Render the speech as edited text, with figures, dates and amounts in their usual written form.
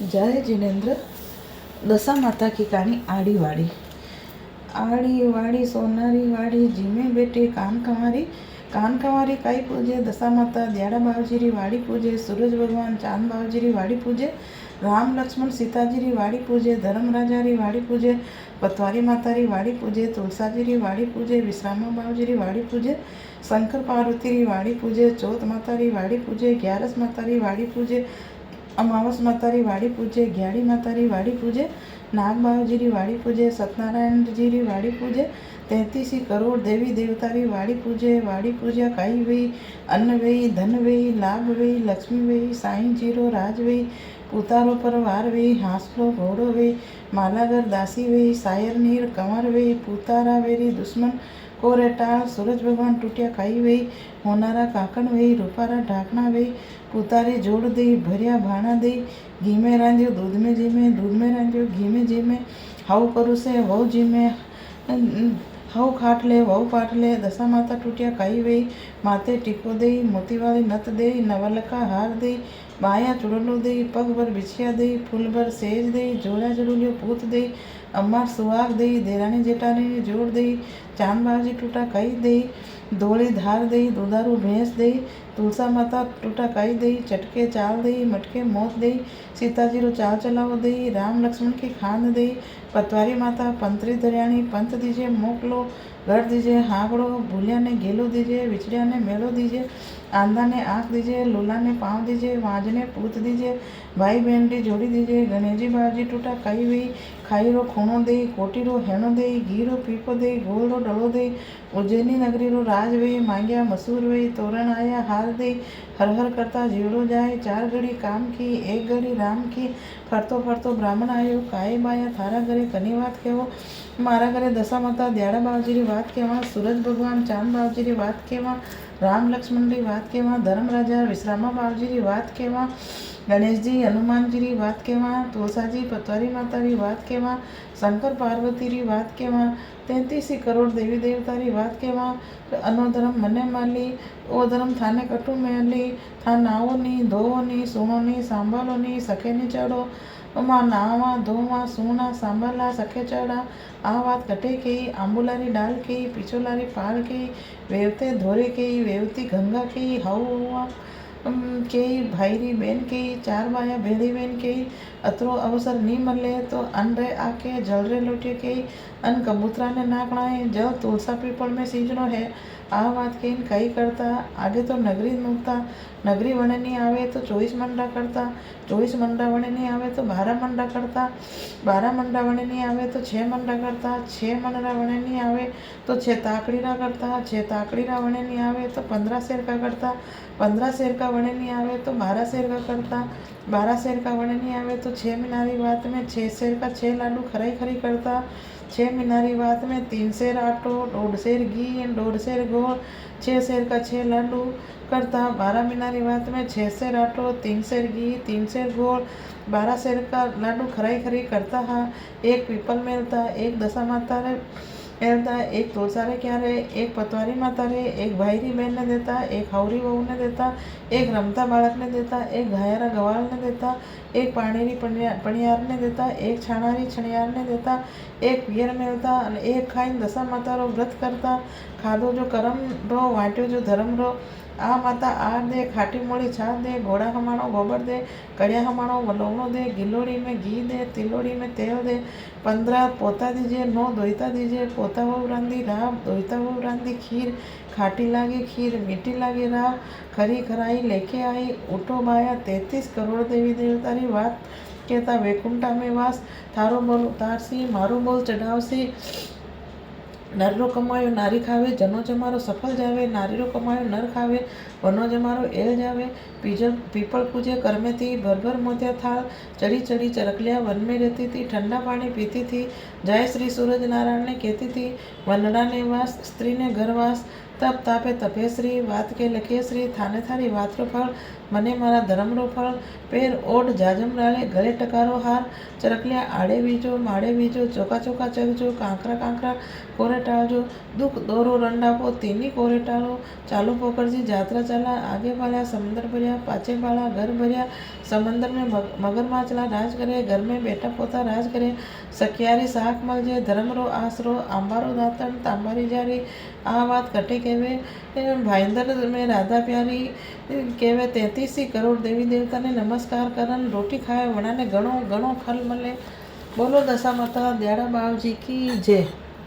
जय जिनेन्द्र। दशा माता की कहानी। आड़ी वाड़ी सोनारी वाड़ी जीमे बेटी कान कंवारी काई पूजे। दशा माता दयाड़ा बावजीरी वाड़ी पूजे। सूरज भगवान चांद बावजीरी वाड़ी पूजे। राम लक्ष्मण सीताजीरी वाड़ी पूजे। धर्म राजारी वाड़ी पूजे। पतवारी मातारी वाड़ी पूजे। तुलसाजीरी वाड़ी पूजे। विश्रामा बावजीरी वाड़ी पूजे। शंकर पार्वतीरी वाड़ी पूजे। चौथ मातारी वाड़ी पूजे। 11 मातारी वाड़ी पूजे। अमावस मातारी वाड़ी पूजे। ग्याड़ी मातारी वाड़ी पूजे। नाग बावजीरी वाड़ी पूजे। सत्यनारायण जीरी वाड़ी पूजे। 33 करोड़ देवी देवतारी वाड़ी पूजा काई वही अन्न वही धन वही लाभ वही लक्ष्मी वही साईं जीरो राज वही पुतारो पर वार वही हांसलो घोड़ो वही मालागर दासी वही सायर नीर कंवर वही पुतारा वेरी दुश्मन कोरेटाल सूरज भगवान टूटिया खाई वही होनारा काकण वही रूपारा ढाकना वही पुतारी जोड़ दई भरिया भाणा दई घी में रांध्यो दूध में जीमे दूध में रांध्यो घी में जीमे हाउ करू से वहु जीमे हव खाटले वहु पाटले। दशा माता टूटिया खाई वही माथे टीको दई मोती वाली नत दई नवलका हार दई बाया चुड़लो दई पग भर बिछिया दई फूल भर सेज दई जोड़ा जड़ूलियो पूत दई अम्मा सुहाग दई देरानी जेठानी जोड़ दई चांद बाजी टूटा खाई दई धोली धार दई दुधारू भैंस दई तुलसा माता टूटा खाई दई चटके चाल दई मटके मोत दई सीताजी रो चाल चलाव दई राम लक्ष्मण की खान दई पतवारी माता पंतरी दरियाणी पंथ दीजिए मोकलो घर दीजिए हागड़ो भूलिया ने गेलो दीजिए विछड़िया ने मेलो दीजिए आंधा ने आँख दीजिए लूला ने पाँव दीजिए वाज ने पूत दीजिए भाई बहन की जोड़ी दीजिए गणेश जी बाजी टूटा खाई हुई खाई रो खूणो दे कोटी रो हेणो दे घी रो पीपो दे गोल रो डलो दे उज्जैनी नगरी रो राज वे मांग्या मसूर वे तोरण आया हार दे हर हर करता जीवड़ो जाए 4 घड़ी काम की 1 घड़ी राम की फरतो फरतो ब्राह्मण आयो काये बाया थारा घरे कनी बात कहो मारा घरे दशा माता दयाड़ा बावजीरी बात कहेवा सूरज भगवान चांद बावजीरी बात कहेवा राम लक्ष्मण री बात कहेवा धर्म राजा विश्रामा बावजीरी बात कहेवा गणेश जी हनुमान जी री बात कहेवा तुलसा जी पतवारी माता री बात कहेवा शंकर पार्वती री बात कहेवा 33 करोड़ देवी देवता री बात कहेवा अनो धर्म मने माली ओ धर्म थाने कटु मेली था नावो नी धोवो नी सुनो नी सांभालो नी सखे नी चढ़ो मां नावा धोवा सूना सांभाला सखे चढ़ा आ बात कटे कही आंबुलारी डाल कही पिछोलारी पाल कही वेवते धोरे कही वेवती गंगा कही हवा कही भाईरी बेन कही 4 बाया भेड़ी बेन कही अतरो अवसर नी मले तो अन रे आके जल रे लोटे कही अन कबूतरा ने नाकना है जल तुलसा पीपल में सींचनो है आ बात कही कई करता आगे तो नगरी मुकता नगरी वणे नहीं आवे तो 24 मंडा करता 24 मंडा वणे नहीं आवे तो 12 मंडा करता 12 मंडा वणे नहीं आवे तो 6 मंडा करता 6 मंडा वणे नहीं आवे तो 6 ताकड़ीरा करता 6 ताकड़ीरा वणे नहीं आवे तो 15 शेर का करता 15 शेर का वणे नहीं आवे तो 12 शेर का करता 12 शेर का वणे नहीं आवे तो 6 मीनारी बात में 6 शेर का 6 लाडू खराई खरी करता 6 मीनारी बात में 3 शेर आटो 1.5 शेर घी 1.5 शेर गोड़ 6 शेर का 6 लाडू करता 12 मीनारी बात में 6 शेर आटो 3 शेर घी 3 शेर गोड़ 12 शेर का लाडू खराई खरी करता हा एक पीपल मेलता एक दशा माता रे मेलता एक तुलसा रे क्या रे एक पतवारी माता रे एक भाईरी बहन ने देता एक हौरी बहू ने देता एक रमता बालक ने देता एक घायरा गवाल ने देता एक पाणीरी पणियार ने देता एक छाणारी छणियार ने देता एक पियर मेलता और एक खाई दशा माता रो व्रत करता खाधो जो करम रो वाट्यो जो धर्म रो आ माता आर दे खाटी मोड़ी छाप दे घोड़ा हमाणो गोबर दे कड़िया हमाणो वलोवणो दे गिलोड़ी में घी दे तिलोड़ी में तेल दे 15 पोता दीजिए 9 दोईता दीजिए पोता वो रांधी राव दोईता वो रांधी खीर खाटी लागे खीर मीठी लागे राव खरी खराई लेके आई उठो बाया 33 करोड़ देवी देवता री बात कहता वैकुंठा में वास थारो बोल उतारसी मारो बोल चढ़ावसी नर कमायो नारी खावे जनो जमारो सफल जावे नारी रो कमायो नर खावे वनो जमारो एल जावे पीपल पूजे कर्मे थी भर मोतिया थाल चढ़ी चढ़ी चरकलिया वन में रहती थी ठंडा पानी पीती थी जय श्री सूरज नारायण ने कहती थी वनड़ा ने वास स्त्री ने घर वास तप तापे तपेश्री वात के लखेश्री थाने थारी वात रो फल મને મારા ધર્મનો ફળ પેર ઓઢ જાજમ ડાળે ગળે ટકારો હાર ચરકલ્યા આડે બીજો માડે બીજો ચોકા ચોકા ચગજો કાંકરા કાંકરા કોરે ટાળજો દુઃખ દોરો રંડાપો તેની કોરે ટાળો ચાલુ પોકરજી જાત્રા ચાલા આગે ભાળ્યા સમંદર ભર્યા પાછે ભાળા ઘર ભર્યા समंदर में मगर माचला राज करे घर में बेटा पोता राज करे सखियारी साख मलजे धर्मरो आसरो आंबारो दातन तांबारी जारी आ बात कटे कहवे भाईंदर में राधा प्यारी कहवे 33 करोड़ देवी देवता ने नमस्कार करन रोटी खाए वणा ने घणो घणो फल मले। बोलो दशा माता दयाड़ा बावजी की जय।